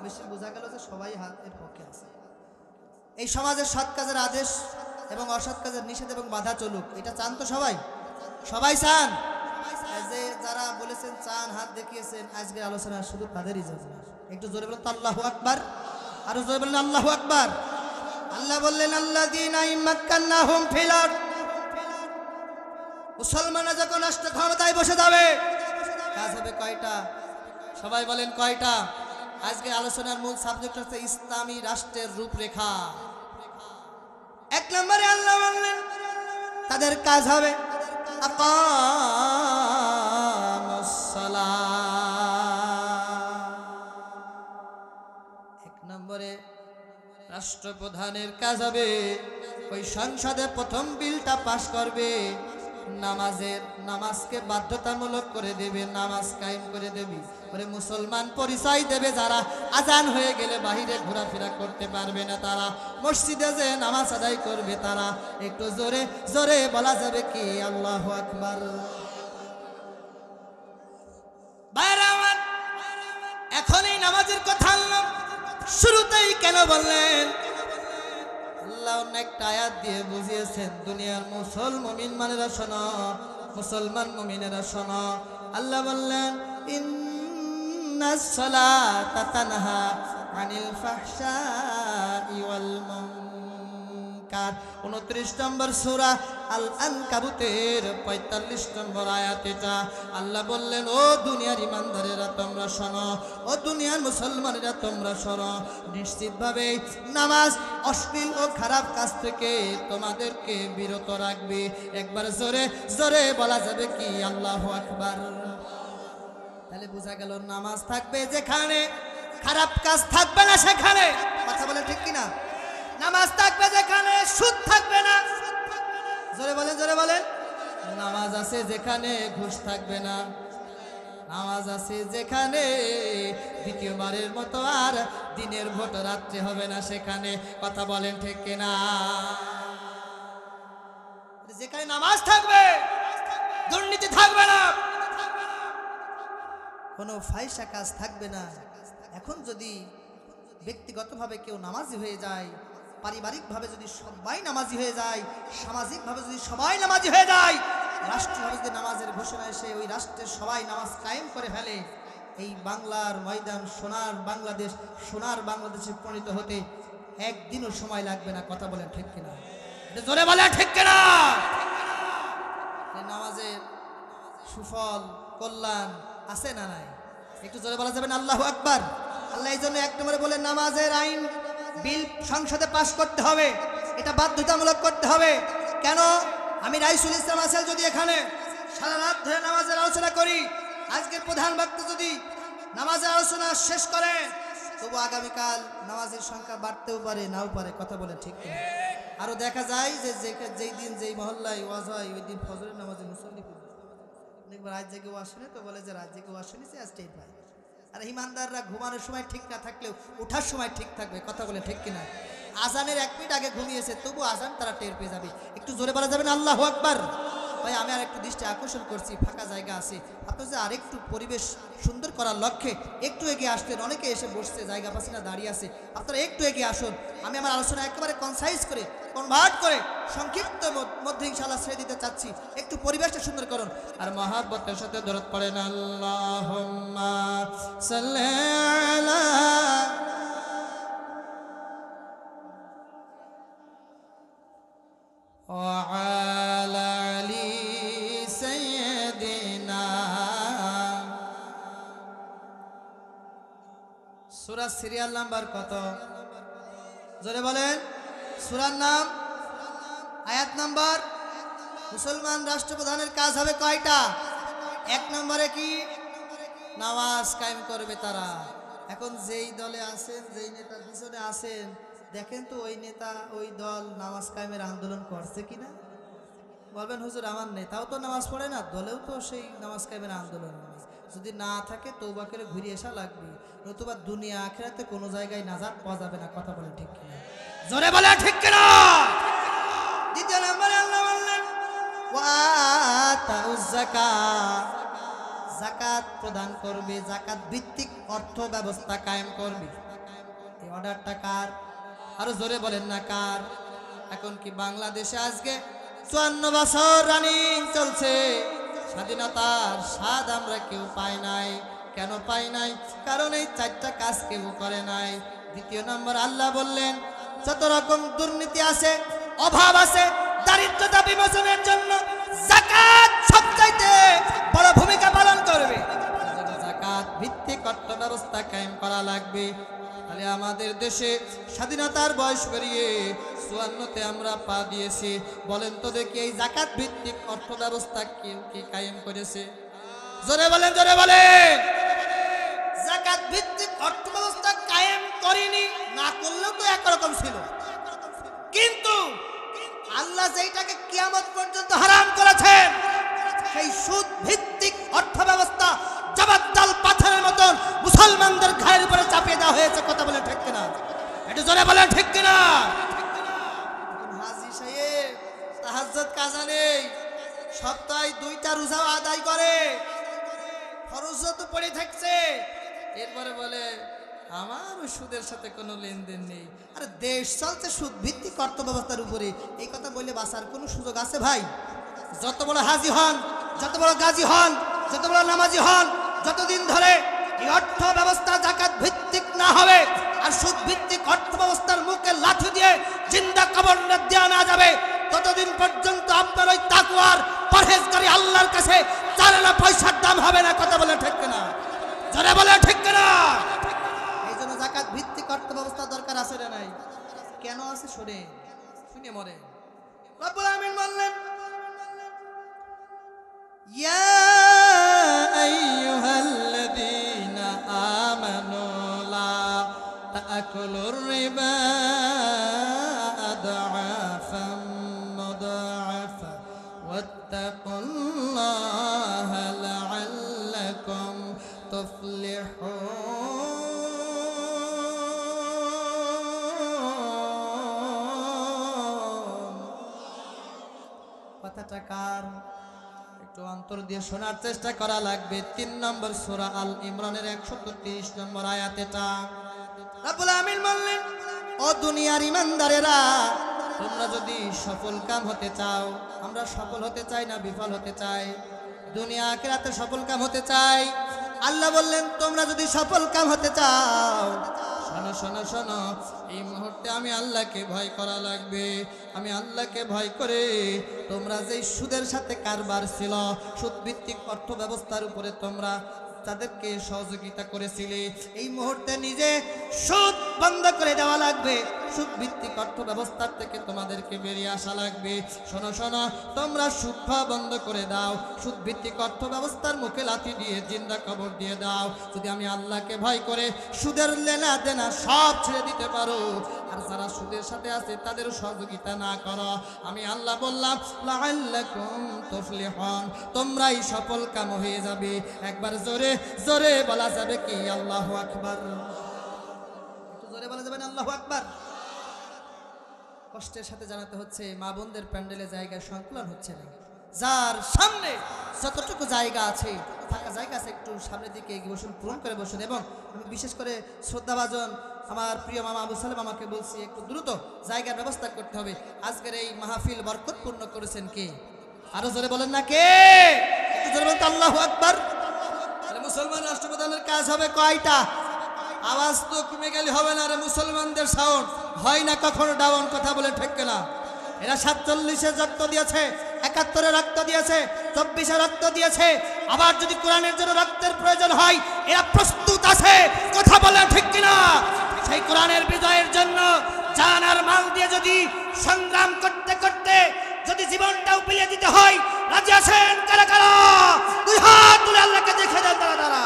বেশি বোঝা গেল যে সবাই হাতের পক্ষে আছে। এই সমাজের সৎ কাজের আদেশ এবং অসৎ কাজের নিষেধ এবং বাধা চলুক, এটা চান তো সবাই? সবাই চান? যে যারা বলেছেন চান, হাত দেখিয়েছেন, আজকের আলোচনা শুধু তাদেরই জন্য। একটু জোরে বলেন তো আল্লাহু আকবার। আরো জোরে বলেন আল্লাহু আকবার। আল্লাহ বললেন আল্লাযীনা ইম্মাক্কান্নাহুম ফিল আরদ, মুসলমানরা যখন রাষ্ট্র ক্ষমতায় বসে যাবে কাজ হবে কয়টা? সবাই বলেন কয়টা? আজকে আলোচনার মূল সাবজেক্ট হচ্ছে ইসলামী রাষ্ট্রের রূপরেখা। এক নম্বরে আল্লাহ বললেন তাদের কাজ হবে আকামুস সালাহ। এক নম্বরে রাষ্ট্রপ্রধানের কাজ হবে ওই সংসদে প্রথম বিলটা পাশ করবে, নামাজকে বাধ্যতামূলক করে দেবে, নামাজ কায়েম করে দেবে। ওরে মুসলমান পরিচয় দেবে যারা আজান হয়ে গেলে বাহিরে ঘোরাফেরা করতে পারবে না, তারা মসজিদে যে নামাজ আদায় করবে তারা। একটু জোরে জোরে বলা যাবে কি আল্লাহু আকবার। ভাইরা আমার, এখনই নামাজের কথা আল্লাহ শুরুতেই কেন বললেন? আল্লাহ অনেকটা আয়াত দিয়ে বুঝিয়েছেন। দুনিয়ার মুমিনেরা শোনো, মুসলমান মুমিনেরা শোনো। আল্লাহ বললেন ইন্নাস সালাতা তানহা আনিল ফাহশাই ওয়াল মুনকার। 29 নম্বর সূরা আল আনকাবুতের 45 নম্বর আয়াত এটা। আল্লাহ বললেন ও দুনিয়ার ইমানদারেরা তোমরা শোনো, ও দুনিয়ার মুসলমানেরা তোমরা শোনো, নিশ্চিতভাবে নামাজ অশ্লীল ও খারাপ কাজ থেকে তোমাদেরকে বিরত রাখবে। একবার জোরে জোরে বলা যাবে কি আল্লাহু আকবার। তাহলে বোঝা গেল নামাজ থাকবে যেখানে, খারাপ কাজ থাকবে না সেখানে। কথা বলে ঠিক কিনা? নামাজ থাকবে যেখানে, সুদ থাকবে না। জোরে বলেন, জোরে বলেন। নামাজ আছে যেখানে, ঘুষ থাকবে না। নামাজ আছে যেখানে, দ্বিতীয়বারের মতো আর দিনের ভোট রাত্রে হবে না সেখানে। কথা বলেন ঠিক কিনা? যেখানে নামাজ থাকবে দুর্নীতি থাকবে না, কোনো ফাহিশা কাজ থাকবে না। এখন যদি ব্যক্তিগতভাবে কেউ নামাজি হয়ে যায়, পারিবারিকভাবে যদি সবাই নামাজি হয়ে যায়, সামাজিকভাবে যদি সবাই নামাজি হয়ে যায়, রাষ্ট্রীয়ভাবে যদি নামাজের ঘোষণা এসে ওই রাষ্ট্রের সবাই নামাজ কায়েম করে ফেলে, এই বাংলার ময়দান সোনার বাংলাদেশ, সোনার বাংলাদেশে পরিণত হতে একদিনও সময় লাগবে না। কথা বলেন ঠিক কিনা? জোরে বলেন ঠিক কিনা? নামাজের সুফল কল্যাণ আছে না নাই? একটু জোরে বলা যাবেন আল্লাহু আকবার। আল্লাহ এই জন্য এক নম্বরে বলে নামাজের আইন বিল সংসদে পাশ করতে হবে, এটা বাধ্যতামূলক করতে হবে। কেন? আমি রাইসুল ইসলাম আসাল যদি এখানে সারা রাত ধরে নামাজের আলোচনা করি, আজকের প্রধান বক্তা যদি নামাজের আলোচনা শেষ করে, তবু আগামীকাল নামাজের সংখ্যা বাড়তেও পারে, নাও পারে। কথা বলে ঠিক কিনা? আরো দেখা যায় যে যেই দিন যেই মহল্লায় ওয়াজ হয় ওই দিন ফজরের নামাজে মুসল্লি দেখবো রাত জেগে ওয়াজ শুনে তো বলে যে রাত জেগে ওয়াজ শুনেছে আজ টের পায়। আর ইমানদাররা ঘুমানোর সময় ঠিক না থাকলেও ওঠার সময় ঠিক থাকবে। কথা বলে ঠিক কিনা? আজানের 1 মিনিট আগে ঘুমিয়েছে তবু আজান তারা টের পেয়ে যাবে। একটু জোরে বলা যাবে না আল্লাহু আকবার। ভাই আমি আর একটু দৃষ্টি আকর্ষণ করছি, ফাঁকা জায়গা আছে, আপনি যে আরেকটু পরিবেশ সুন্দর করার লক্ষ্যে একটু এগিয়ে আসতেন। অনেকে এসে বসছে, জায়গা পাচ্ছি না, দাঁড়িয়ে আছে। আপনারা একটু এগিয়ে আসুন। আমি আমার আলোচনা একেবারে কনসাইজ করে, কনভার্ট করে সংক্ষিপ্ত মধ্যে ইনশাআল্লাহ ছেড়ে দিতে চাচ্ছি। একটু পরিবেশটা সুন্দর করুন আর মহাব্বতের সাথে দরুদ পড়েন। আল্লাহুম্মা সাল্লি আলা ওয়া আলা আলি সাইয়্যিদিনা। সূরা সিরিয়াল নাম্বার কত? জোরে বলেন। সূরার নাম, আয়াত নাম্বার। মুসলমান রাষ্ট্রপ্রধানের কাজ হবে কয়টা? 1 নম্বরে কি? নামাজ কায়েম করবে তারা। এখন যেই দলে আছেন, যেই নেতার পিছনে আছেন, দেখেন তো ওই নেতা ওই দল নামাজ কায়েমের আন্দোলন করছে কিনা। বলবেন হুজুর আমার নেতাও তো নামাজ পড়ে না, দলেও তো সেই নামাজ কায়েমের আন্দোলন নেই। যদি না থাকে তওবা করে ঘুরে আসা লাগবে, নতুবা দুনিয়া আখিরাতে কোনো জায়গায় নাজাত পাওয়া যাবে না। কথা বলে ঠিক কিনা? জোরে বলে ঠিক কিনা? দ্বিতীয় নম্বরে আল্লাহ বললেন ওয়া আতাউজ যাকাত, যাকাত প্রদান করবে, যাকাত ভিত্তিক অর্থ ব্যবস্থা কায়েম করবে। এই অর্ডারটা কার? আরো জোরে বলেন না কার? এখন কি বাংলাদেশে আজকে 54 বছর রানিং চলছে, স্বাধীনতার স্বাদ আমরা কেউ পাই নাই। কেন পাই নাই? কারণ এই 4টা কাজ কেউ করে নাই। দ্বিতীয় নম্বর আল্লাহ বললেন যত রকম দুর্নীতি আছে, অভাব আছে, দারিদ্রতা বিমোচনের জন্য যাকাত সবচাইতে বড় ভূমিকা পালন করবে। যাকাত ভিত্তিক অর্থ ব্যবস্থা কায়েম করা লাগবে। তাহলে আমাদের দেশে স্বাধীনতার বয়স পেরিয়ে 54তে আমরা পা দিয়েছি। বলেন তো দেখি, এই যাকাত ভিত্তিক অর্থ ব্যবস্থা কেউ কি কায়েম করেছে? জোরে বলেন, জোরে বলেন। যাকাত ভিত্তিক অর্থ ব্যবস্থা কায়েম করেনি, না করলেও তো একরকম ছিল। কিন্তু আল্লাহ যেটাকে কিয়ামত পর্যন্ত হারাম করেছেন, সেই সুদ ভিত্তিক অর্থ ব্যবস্থা জবাবদাল পাথরের মতন মুসলমানদের ঘাড়ের উপরে চাপিয়ে দেওয়া হয়েছে। কথা বলে ঠিক কিনা? একটু জোরে বলেন ঠিক কিনা? হাজী সাহেব তাহাজ্জুদ কাজা নেই, সপ্তাহে 2টা রোজা আদায় করে, ফরজ তো পড়ে থাকছে, এরপরে বলে আমার সুদের সাথে কোনো লেনদেন নেই। আরে দেশ চলছে সুদ ভিত্তিক অর্থ ব্যবস্থার উপরে, এই কথা বললে বাঁচার কোনো সুযোগ আছে ভাই? যত বড় হাজি হন, যত বড় গাজী হন, যত বড় নামাজি হন, যতদিন ধরে এই অর্থ ব্যবস্থা যাকাত ভিত্তিক না হবে আর সুদ ভিত্তিক অর্থ ব্যবস্থার মুখে লাঠি দিয়ে জিন্দা কবর দেওয়া না যাবে, ততদিন পর্যন্ত আপনার ওই তাকওয়ার পরহেজগারী আল্লাহর কাছে 4 আনা পয়সার দাম হবে না। কথা বলে ঠিক কিনা? যারা বলে ঠিক কিনা? এই জন্য যাকাত ভিত্তিক অর্থ ব্যবস্থা দরকার আছে না নাই? কেন আছে শুনে শুনে মরে। রব্বুল আমিন বললেন, ইয়া আইয়ুহাল্লাযীনা আমানু লা তা'কুলুর রিবা আদআফাম মুদাআফা ওয়াত্তাকুল্লাহা লাআল্লাকুম তুফলিহুন। কথাটা কার? একটু অন্তর দিয়ে শোনার চেষ্টা করা লাগবে। 3 নম্বর সূরা আল ইমরানের 130 নম্বর আয়াত এটা। রব্বুল আমিন বললেন, ও দুনিয়ার ঈমানদারেরা, তোমরা যদি সফল কাম হতে চাও, আমরা সফল হতে চাই না বিফল হতে চাই? দুনিয়া আখিরাতে সফল কাম হতে চাই। আল্লাহ বললেন, তোমরা যদি সফল কাম হতে চাও, শোনো শোনো শোনো, এই মুহূর্তে আমি আল্লাহকে ভয় করা লাগবে। আমি আল্লাহকে ভয় করে তোমরা যেই সুদের সাথে কারবার ছিল, সুদ ভিত্তিক অর্থ ব্যবস্থার উপরে তোমরা তাদেরকে সহযোগিতা করেছিলে, এই মুহূর্তে নিজে সুদ বন্ধ করে দেওয়া লাগবে। সুদ ভিত্তিক অর্থ ব্যবস্থার থেকে তোমাদেরকে বেরিয়ে আসা লাগবে। শোনো শোনো, তোমরা সুদ খাওয়া বন্ধ করে দাও, সুদ ভিত্তিক অর্থ ব্যবস্থার মুখে লাথি দিয়ে জিন্দা কবর দিয়ে দাও। যদি আমি আল্লাহকে ভয় করে সুদের লেনা দেনা সব ছেড়ে দিতে পারো, আর যারা সুদের সাথে আছে তাদের সহযোগিতা না করো, আমি আল্লাহ বললাম লাআল্লাকুম তুফলিহুন, তোমরাই সফল কাম হয়ে যাবে। একবার জোরে জোরে বলা যাবে কি আল্লাহু আকবার? একটু জোরে বলা যাবে না আল্লাহু আকবার? কষ্টের সাথে জানাতে হচ্ছে, মা বোনদের প্যান্ডেলে জায়গায় সংকুলন হচ্ছে না। যার সামনে যতটুকু জায়গা আছে, ফাঁকা জায়গা আছে, একটু সামনের দিকে এগিয়ে বসুন, পূরণ করে বসুন। এবং আমি বিশেষ করে শ্রদ্ধাভাজন আমার প্রিয় মামা আবু সালেম আমাকে বলছি, একটু দ্রুত জায়গার ব্যবস্থা করতে হবে। আজকের এই মাহফিল বরকতপূর্ণ করেছেন কে? আরো জোরে বলেন না কে? একটু জোরে বলতে আল্লাহু আকবার। মুসলমান রাষ্ট্রপ্রধানের কাজ হবে কয়টা? আওয়াজ তো কমে গেলে হবে না রে, মুসলমানদের সাউন্ড হয় না কখনো ডাউন। কথা বলে ঠিক কিনা? এরা 47-এ রক্ত দিয়েছে, 71-এ রক্ত দিয়েছে, 24-এ রক্ত দিয়েছে, আবার যদি কোরআনের জন্য রক্তের প্রয়োজন হয় এরা প্রস্তুত আছে। কথা বলে ঠিক কিনা? সেই কোরআনের বিজয়ের জন্য জান আর মাল দিয়ে যদি সংগ্রাম করতে করতে যদি জীবনটাও বিলিয়ে দিতে হয়, রাজি আছেন কারা কারা? 2 হাত তুলে আল্লাহকে দেখে দেন তারা তারা।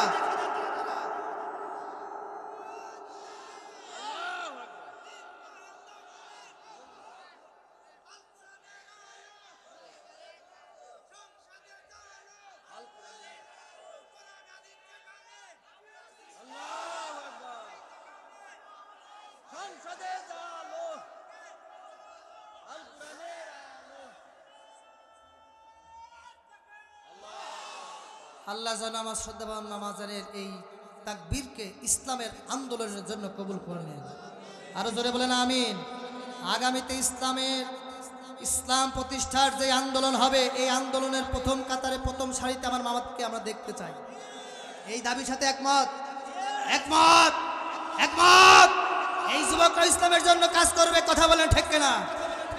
আল্লাহ যেন আমার শ্রদ্ধাবান নামাজের এই তাকবীরকে ইসলামের আন্দোলনের জন্য কবুল করে নেন। আরো জোরে বলেন আমিন। আগামীতে ইসলাম প্রতিষ্ঠার যে আন্দোলন হবে, এই আন্দোলনের প্রথম কাতারে প্রথম সারিতে আমার মামাকে আমরা দেখতে চাই। এই দাবির সাথে একমত একমত একমত। এই যুবকরা ইসলামের জন্য কাজ করবে, কথা বলেন ঠিক কিনা?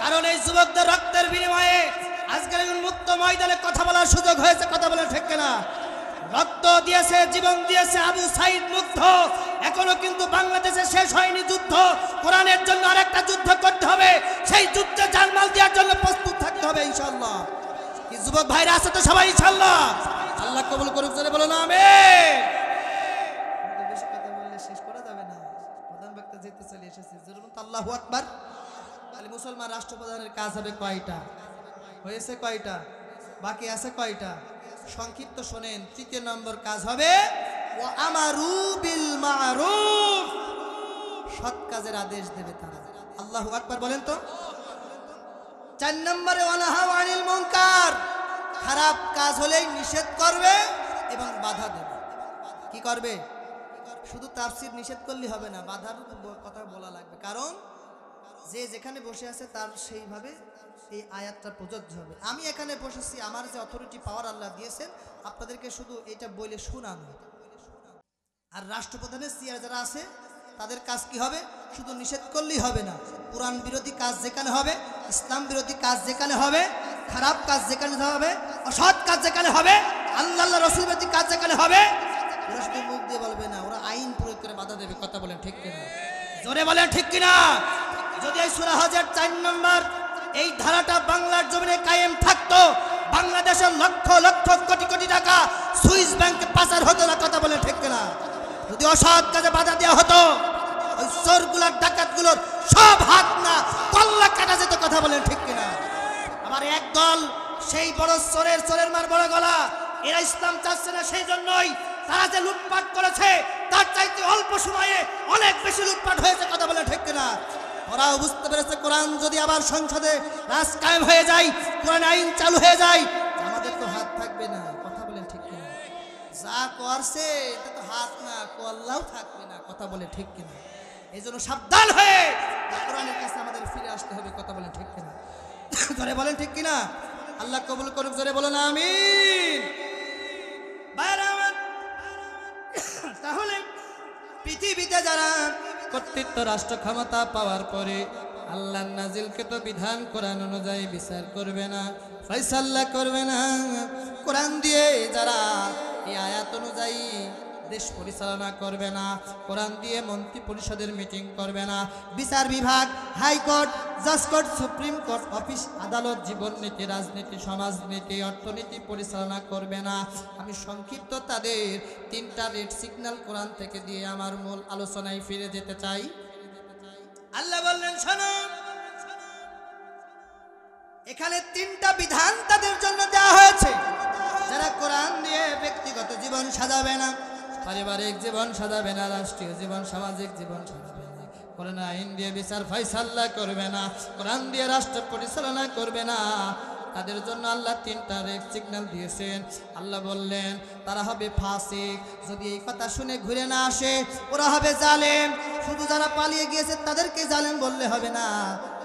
কারণ এই যুবকদের রক্তের বিনিময়ে আজকের এই মুক্ত ময়দানে কথা বলার সুযোগ হয়েছে, কথা বলেন ঠিক কিনা? রক্ত দিয়েছে, জীবন দিয়েছে আবু সাইদ মুগ্ধ। এখনো কিন্তু বাংলাদেশে শেষ হয়নি যুদ্ধ। কোরআনের জন্য আরেকটা যুদ্ধ করতে হবে, সেই যুদ্ধে জানমাল দেওয়ার জন্য প্রস্তুত থাকতে হবে ইনশাআল্লাহ। কি যুবক ভাইরা আছে তো সবাই ইনশাআল্লাহ? আল্লাহ কবুল করুক, জোরে বলো না আমিন। বেশি কথা বললে শেষ করা যাবে না, প্রধান বক্তা যেতে চলে এসেছে। জোরে বলুন আল্লাহু আকবার। তাহলে মুসলমান রাষ্ট্রপ্রধানের কাজ হবে কয়টা? হয়েছে কয়টা? বাকি আছে কয়টা? সংক্ষিপ্ত শোনেন। তৃতীয় নম্বর কাজ হবে ওয়া আমারু বিল মারুফ, সৎ কাজের আদেশ দেবে তারা। আল্লাহু আকবার বলেন তো। 4 নম্বরে ওয়া নাহাউ আনিল মুনকার, খারাপ কাজ হলেই নিষেধ করবে এবং বাধা দেবে। কি করবে? শুধু তাফসীর নিষেধ করলে হবে না, বাধার কথা বলা লাগবে। কারণ যে যেখানে বসে আছে তার সেইভাবে এই আয়াতটা প্রযোজ্য হবে। আমি এখানে বসেছি, আমার যে অথরিটি পাওয়ার আল্লাহ দিয়েছেন, আপনাদেরকে শুধু এটা বলে শোনানো। আর রাষ্ট্রপ্রধানের চেয়ার যারা আছে তাদের কাজ কি হবে? শুধু নিষেধ করলেই হবে না, কোরআন বিরোধী কাজ যেখানে হবে, ইসলাম বিরোধী কাজ যেখানে হবে, খারাপ কাজ যেখানে হবে, অসৎ কাজ যেখানে হবে, আল্লাহ রসুল বিরোধী কাজ যেখানে হবে, ওরা শুধু মুখ দিয়ে বলবে না, ওরা আইন প্রয়োগ করে বাধা দেবে। কথা বলেন ঠিক কিনা? জোরে বলেন ঠিক কিনা? যদি এই সূরা হজের 4 নম্বর এই ধারাটা বাংলার জমিনে কায়েম থাকতো, বাংলাদেশের লক্ষ লক্ষ কোটি কোটি টাকা সুইস ব্যাংকে পাচার হতো না। কথা বলে ঠিক কিনা? যদি অসৎ কাজে বাধা দেওয়া হতো, ওই চোরগুলার ডাকাতগুলোর সব হাত না কল্লা কাটা যেত। কথা বলেন ঠিক কিনা? আবার একদল সেই বড় চোরের মার বড় গলা, এরা ইসলাম চাচ্ছে না, সেই জন্যই তারা যে লুটপাট করেছে তার চাইতে অল্প সময়ে অনেক বেশি লুটপাট হয়েছে। কথা বলে ঠিক কিনা? ওরাও বুঝতে পেরেছে কোরআন যদি আবার সংসদে রাজ কায়েম হয়ে যায়, কোরআন আইন চালু হয়ে যায়, আমাদের তো হাত থাকবে না। কথা বলেন ঠিক কিনা? যা করছে এটা তো হাত না, কল্লাও থাকবে না। কথা বলে ঠিক কিনা? এই জন্য সাবধান হয়ে কোরআনের কাছে আমাদের ফিরে আসতে হবে। কথা বলেন ঠিক কিনা? জোরে বলেন ঠিক কিনা? আল্লাহ কবুল করুক, জোরে বলেন আমিন। তাহলে পৃথিবীতে যারা কর্তৃত্ব রাষ্ট্র ক্ষমতা পাওয়ার পরে আল্লাহর নাজিলকে তো বিধান কোরআন অনুযায়ী বিচার করবে না, ফয়সালা করবে না, কোরআন দিয়ে যারা এই আয়াত অনুযায়ী দেশ পরিচালনা করবে না, কোরআন দিয়ে মন্ত্রী পরিষদের মিটিং করবে না, বিচার বিভাগ, হাইকোর্ট, জাজকোর্ট, সুপ্রিম কোর্ট, অফিস, আদালত, জীবননীতি, রাজনীতি, সমাজনীতি, অর্থনীতি পরিচালনা করবে না। আমি সংক্ষিপ্ত তাদের 3টা রেড সিগন্যাল কোরআন থেকে দিয়ে আমার মূল আলোচনায় ফিরে যেতে চাই। আল্লাহ বললেন শোনো, এখানে 3টা বিধান তাদের জন্য দেওয়া হয়েছে যারা কোরআন দিয়ে ব্যক্তিগত জীবন সাজাবে না, পারিবারিক জীবন সাজাবে না, রাষ্ট্রীয় জীবন, সামাজিক জীবন সাজাবে না, কোরআন আইন দিয়ে বিচার ফয়সালা করবে না, কোরআন দিয়ে রাষ্ট্র পরিচালনা করবে না, তাদের জন্য আল্লাহ 3টা রেড সিগন্যাল দিয়েছেন। আল্লাহ বললেন তারা হবে ফাসিক, যদি এই কথা শুনে ঘুরে না আসে ওরা হবে জালেম। শুধু যারা পালিয়ে গিয়েছে তাদেরকে জালেম বললে হবে না,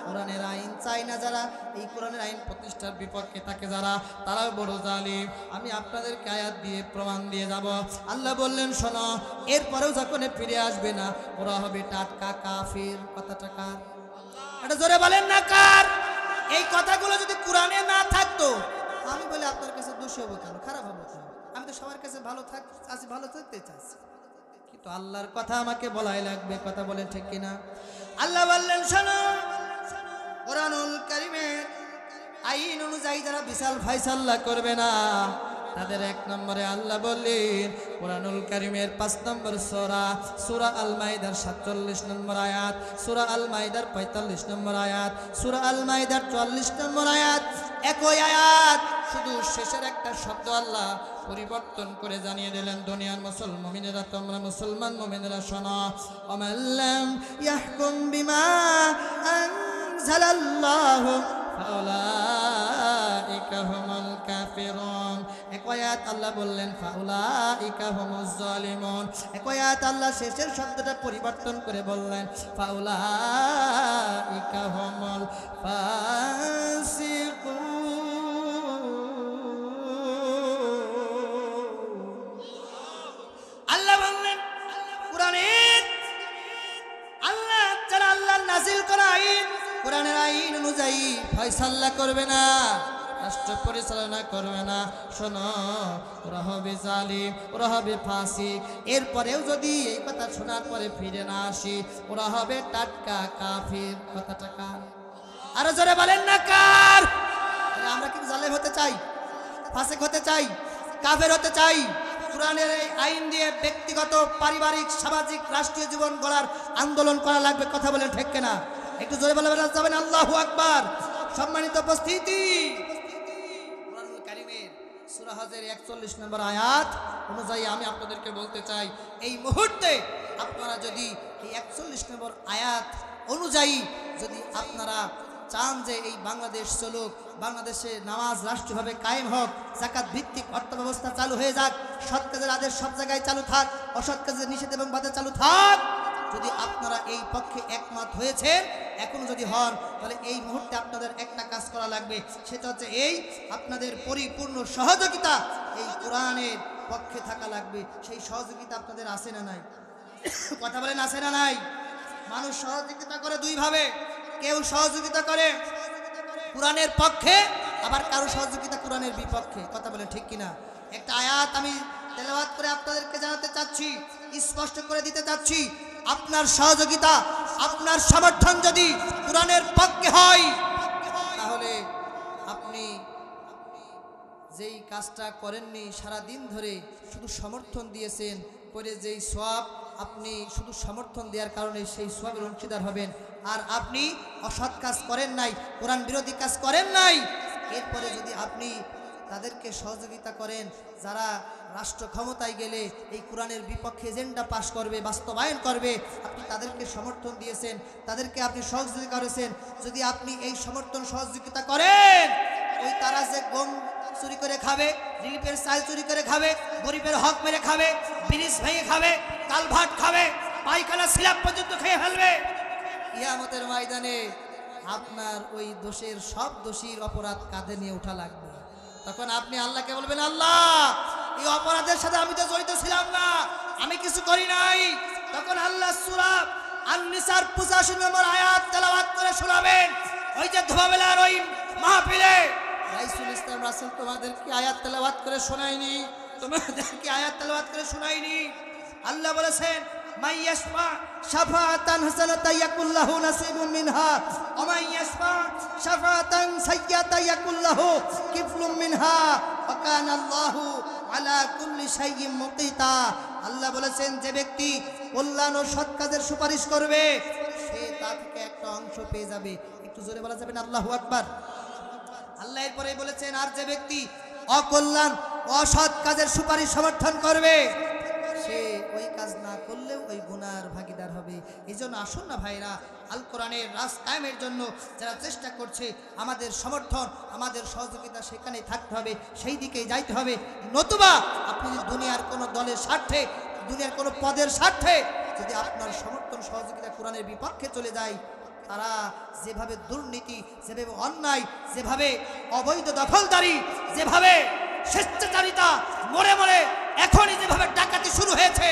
কোরআনের আইন চাই না যারা, এই কোরআনের আইন প্রতিষ্ঠার বিপক্ষে থাকে যারা, তারাও বড় জালিম। আমি আপনাদেরকে আয়াত দিয়ে প্রমাণ দিয়ে যাব। আল্লাহ বললেন শোনো, এরপরেও যখন ফিরে আসবে না ওরা হবে টাটকা কাফির। কথাটা কার? এটা জোরে বলেন না কার? এই কথাগুলো যদি কোরআনে না থাকতো আমি বলে আপনার কাছে দোষী হবো কেন, খারাপ হবো কেন? আমি তো সবার কাছে ভালো আছি, ভালো থাকতে চাইছি, কিন্তু আল্লাহর কথা আমাকে বলাই লাগবে। কথা বলেন ঠিক কিনা? আল্লাহ বললেন শোনো, কোরআনুল কারীমের আইন অনুযায়ী যারা বিচার ফয়সালা করবে না তাদের 1 নম্বরে আল্লাহ বললেন কোরআনুল কারীমের 5 নম্বর সূরা আল মাইদার 47 নম্বর আয়াত, সূরা আল মাইদার 45 নম্বর আয়াত, সূরা আল মাইদার 44 নম্বর আয়াত, একই আয়াত শুধু শেষের একটা শব্দ আল্লাহ পরিবর্তন করে জানিয়ে দিলেন দুনিয়ার মুমিনেরা, তোমরা মুসলমান মুমিনেরা শোনো, ওয়ামাল্লাম ইয়াহকুম বিমা আনজালাল্লাহু ফাউলাইকা হুমুল কাফিরুন। এক আয়াত আল্লাহ বললেন ফাউলাইকা হুমুজ জালিমুন, এক আয়াত আল্লাহ শেষের শব্দটা পরিবর্তন করে বললেন ফাউলাইকা হুমুল ফাসিকুন। আল্লাহ বললেন কোরআনে আল্লাহ ফয়সালা করবে না, রাষ্ট্র পরিচালনা করবে না। শোনো, ওরা হবে জালিম, ওরা হবে ফাসিক। এরপরেও যদি এই কথা শোনার পরে ফিরে না আসি, ওরা হবে টাটকা কাফির। কথাটা কার? আরো জোরে বলেন না কার? আমরা কি জালেম হতে চাই, ফাসিক হতে চাই, কাফের হতে চাই? কোরআনের এই আইন দিয়ে ব্যক্তিগত, পারিবারিক, সামাজিক, রাষ্ট্রীয় জীবন গড়ার আন্দোলন করা লাগবে। কথা বলেন ঠিক কিনা? একটু জোরে বলে যাবেন আল্লাহু আকবার। সম্মানিত উপস্থিতি, কোরআনুল কারীমের সূরা হজের 41 নম্বর আয়াত অনুযায়ী আমি আপনাদেরকে বলতে চাই, এই মুহূর্তে আপনারা যদি এই 41 নম্বর আয়াত অনুযায়ী যদি আপনারা চান যে এই বাংলাদেশ চলুক, বাংলাদেশে নামাজ রাষ্ট্রীয়ভাবে কায়েম হোক, যাকাত ভিত্তিক অর্থ ব্যবস্থা চালু হয়ে যাক, সৎ কাজের আদেশ সব জায়গায় চালু থাক, অসৎ কাজের নিষেধ এবং বাধা চালু থাক, যদি আপনারা এই পক্ষে একমত হয়েছেন, এখন যদি হন, তাহলে এই মুহূর্তে আপনাদের একটা কাজ করা লাগবে। সেটা হচ্ছে এই, আপনাদের পরিপূর্ণ সহযোগিতা এই কোরআনের পক্ষে থাকা লাগবে। সেই সহযোগিতা আপনাদের আছে না নাই? কথা বলেন, আছে না নাই? মানুষ সহযোগিতা করে দুইভাবে। কেউ সহযোগিতা করে কোরআনের পক্ষে, আবার কারো সহযোগিতা কোরআনের বিপক্ষে। কথা বলেন ঠিক কিনা? একটা আয়াত আমি তেলাওয়াত করে আপনাদেরকে জানাতে চাচ্ছি, স্পষ্ট করে দিতে চাচ্ছি। আপনার সহযোগিতা, আপনার সমর্থন যদি কোরআনের পক্ষে হয়, তাহলে আপনি যেই কাজটা করেননি, সারা দিন ধরে শুধু সমর্থন দিয়েছেন, করে যেই সওয়াব, আপনি শুধু সমর্থন দেওয়ার কারণে সেই সওয়াবের অংশীদার হবেন। আর আপনি অসৎ কাজ করেন নাই, কোরআন বিরোধী কাজ করেন নাই, এরপরে যদি আপনি তাদেরকে সহযোগিতা করেন যারা রাষ্ট্র ক্ষমতায় গেলে এই কোরআনের বিপক্ষে এজেন্ডা পাশ করবে, বাস্তবায়ন করবে, আপনি তাদেরকে সমর্থন দিয়েছেন, তাদেরকে আপনি সহযোগিতা করেছেন। যদি আপনি এই সমর্থন সহযোগিতা করেন, ওই তারা যে গম চুরি করে খাবে, রিলিফের চাল চুরি করে খাবে, গরিবের হক মেরে খাবে, ব্রিজ ভেঙে খাবে, কালভার্ট খাবে, পায়খানা সিলাপ পর্যন্ত খেয়ে ফেলবে, কিয়ামতের ময়দানে আপনার ওই দোষের সব দোষীর অপরাধ কাঁধে নিয়ে ওঠা লাগবে। তখন আপনি আল্লাহকে বলবেন, আল্লাহ, এই অপরাধের সাথে আমি তো জড়িত ছিলাম না, আমি কিছু করি নাই। তখন আল্লাহ সূরা আন-নিসার 85 নম্বর আয়াত তেলাওয়াত করে শোনাবেন। ওই যে ধোবাবেলার ওই মাহফিলে রাইসুল ইসলাম রাসূল তোমাদেরকে আয়াত তেলাওয়াত করে শোনায়নি? তোমাদেরকে আয়াত তেলাওয়াত করে শোনায়নি? আল্লাহ বলেছেন, মাইয়াশফা শাফাআতান হাসানাতান ইয়াকুল লাহু নাসিবুম মিনহা ওয়া মাইয়াশফা শাফাআতান সাইয়্যাতান ইয়াকুল লাহু কিফলুম মিনহা ওয়া কানা আল্লাহু আলা কুল্লি শাইইন মুকিতা। আল্লাহ বলেছেন, যে ব্যক্তি কল্যাণ ও সৎ কাজের সুপারিশ করবে, সে তা থেকে একটা অংশ পেয়ে যাবে। একটু জোরে বলা যাবে না আল্লাহু আকবার? আল্লাহ এরপরে বলেছেন, আর যে ব্যক্তি অকল্যাণ অসৎ কাজের সুপারিশ সমর্থন করবে, সে ওই কাজ না করলেও ওই গুনার ভাগীদার হবে। এই জন্য আসুন না ভাইরা, আল কোরআনের রাজ কায়েমের জন্য যারা চেষ্টা করছে, আমাদের সমর্থন, আমাদের সহযোগিতা সেখানেই থাকতে হবে, সেই দিকেই যাইতে হবে। নতুবা আপনি যদি দুনিয়ার কোনো দলের স্বার্থে, দুনিয়ার কোনো পদের স্বার্থে যদি আপনার সমর্থন সহযোগিতা কোরআনের বিপক্ষে চলে যায়, তারা যেভাবে দুর্নীতি, যেভাবে অন্যায়, যেভাবে অবৈধ দখলদারি, যেভাবে স্বেচ্ছাচারিতা, মরে মরে এখনই যেভাবে ডাকাতি শুরু হয়েছে,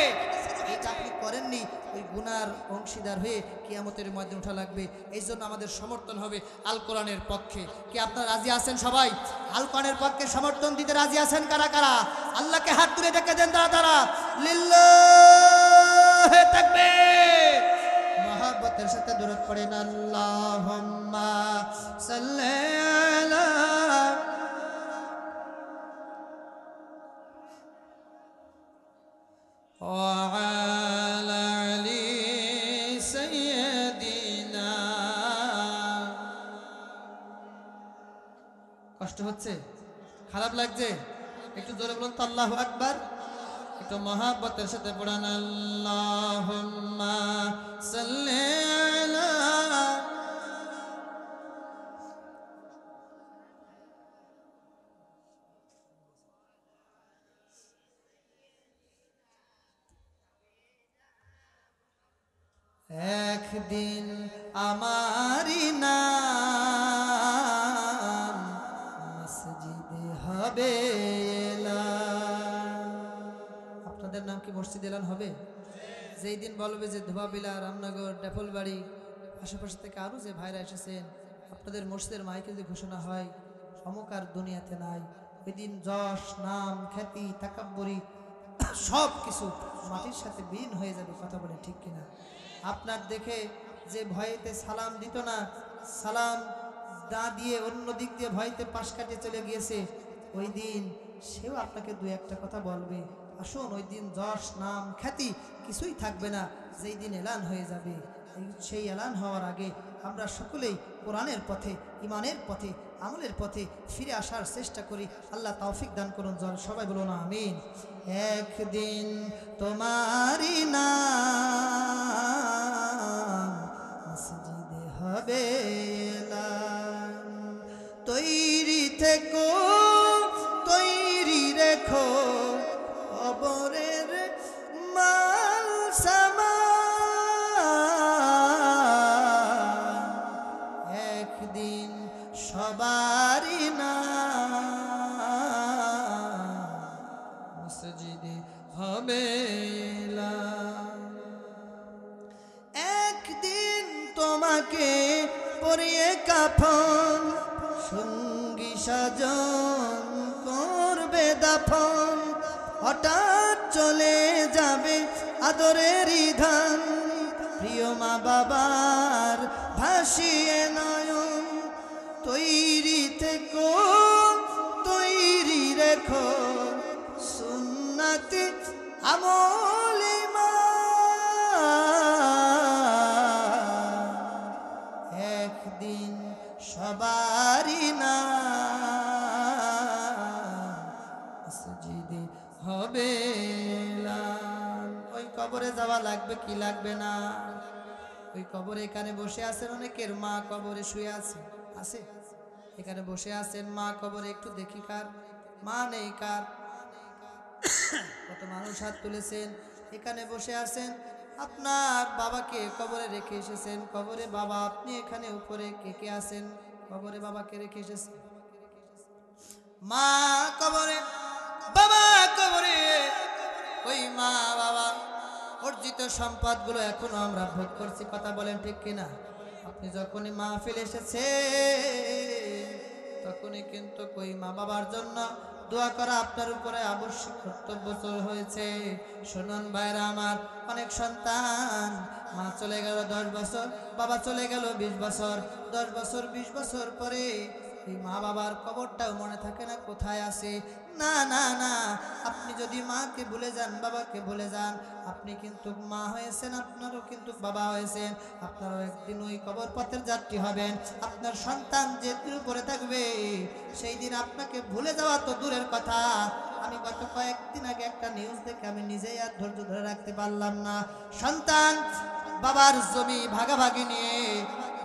এটা আপনি করেননি, ওই গুনার অংশীদার হয়ে কিয়ামতের ময়দানে ওঠা লাগবে। এই জন্য আমাদের সমর্থন হবে আল কোরআনের পক্ষে। কি আপনারা রাজি আছেন? সবাই আল কোরআনের পক্ষে সমর্থন দিতে রাজি আছেন? কারা কারা? আল্লাহকে হাত তুলে ডেকে দেন তারা তারা। লিল্লাহি তাকবীর। মহব্বতের সাথে দরুদ পড়েন, আল্লাহুম্মা সাল্লি আলা وعلى آل سيدنا। কষ্ট হচ্ছে? খারাপ লাগছে? একটু জোরে বলুন তো আল্লাহু আকবার। একটু মহব্বতের সাথে পড়ান, আল্লাহুম্মা সাল্লি আলা। একদিন আমারি নাম মসজিদে হবে এলান। আপনাদের নাম কি মসজিদ এলান হবে? যেই দিন বলবে যে ধোবাবিলা, রামনগর, ডেফলবাড়ি, আশেপাশে থেকে আরো যে ভাইরা এসেছেন, আপনাদের মসজিদের মাইকে যদি ঘোষণা হয় অমুক আর দুনিয়াতে নাই, ওই দিন যশ, নাম, খ্যাতি, তাকাব্বুরি সব কিছু মাটির সাথে বিলীন হয়ে যাবে। কথা বলে ঠিক কিনা? আপনার দেখে যে ভয়েতে সালাম দিত না, সালাম না দিয়ে অন্য দিক দিয়ে ভয়তে পাশ কাটিয়ে চলে গিয়েছে, ওই দিন সেও আপনাকে দু একটা কথা বলবে। আসুন, ওই দিন যশ, নাম, খ্যাতি কিছুই থাকবে না, যেই দিন এলান হয়ে যাবে। সেই এলান হওয়ার আগে আমরা সকলেই কোরআনের পথে, ইমানের পথে, আমলের পথে ফিরে আসার চেষ্টা করি। আল্লাহ তৌফিক দান করুন। সবাই বলুন আমিন। একদিন তোমারই নাম মসজিদে হবে এলান, তৈরি থেকো, তৈরি রেখো কবরের মাল সামান, একদিন সবারই নাম মসজিদে হবে এলান। একদিন তোমাকে পরিয়ে কাফন, সঙ্গী সাজন করবে দাফন, হঠাৎ চলে যাবে আদরের ধান, প্রিয় মা বাবার ভাসিয়ে নয়ন, তৈরি থেকো, তৈরি রেখো সুন্নতে আমলে একদিন সবারই নাম মসজিদে হবে এলান। ওই কবরে যাওয়া লাগবে কি লাগবে না? ওই কবরে এখানে বসে আছেন, অনেকের মা কবরে শুয়ে আছে, আছে এখানে বসে আছেন মা কবরে, একটু দেখি কার মা নেই, কার কত মানুষ হাত তুলেছেন। এখানে বসে আছেন, আপনার বাবাকে কবরে রেখে এসেছেন, কবরে বাবা, আপনি এখানে উপরে কে কে আছেন, কবরে বাবাকে রেখে এসেছেন। মা কবরে, বাবা কবরে, ওই মা বাবা অর্জিত সম্পদগুলো এখনো আমরা ভোগ করছি। কথা বলেন ঠিক কিনা? আপনি যখনই মাহফিল এসেছে তখনই কিন্তু ওই মা বাবার জন্য দোয়া করা আপনার উপরে আবশ্যক কর্তব্য হয়েছে। শুনুন ভাইরা আমার, অনেক সন্তান মা চলে গেল 10 বছর, বাবা চলে গেল 20 বছর, 10 বছর 20 বছর পরে এই মা বাবার কবরটাও মনে থাকে না কোথায় আছে। না না না, আপনি যদি মাকে ভুলে যান, বাবাকে ভুলে যান, আপনি কিন্তু মা হয়েছেন, আপনারও কিন্তু বাবা হয়েছেন, আপনারও একদিন ওই কবর পথের যাত্রী হবেন। আপনার সন্তান যেদিন উপরে থাকবে সেই দিন আপনাকে ভুলে যাওয়া তো দূরের কথা। আমি গত কয়েকদিন আগে একটা নিউজ দেখে আমি নিজেই আর ধৈর্য ধরে রাখতে পারলাম না। সন্তান বাবার জমি ভাগাভাগি নিয়ে,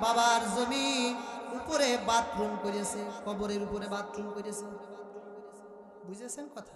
বাবার জমি উপরে বাথরুম করেছে, কবরের উপরে বাথরুম করেছে। বুঝেছেন কথা?